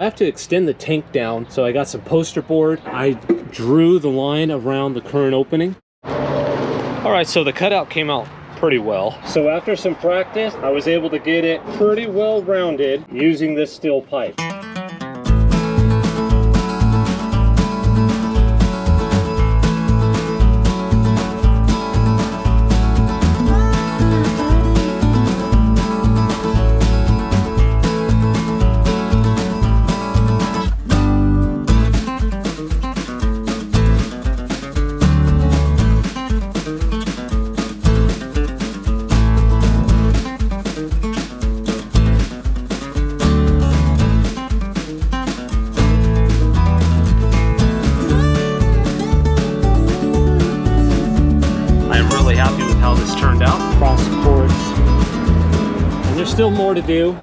I have to extend the tank down, so I got some poster board. I drew the line around the current opening. All right, so the cutout came out pretty well. So after some practice, I was able to get it pretty well rounded using this steel pipe. Happy with how this turned out. Cross supports. And there's still more to do.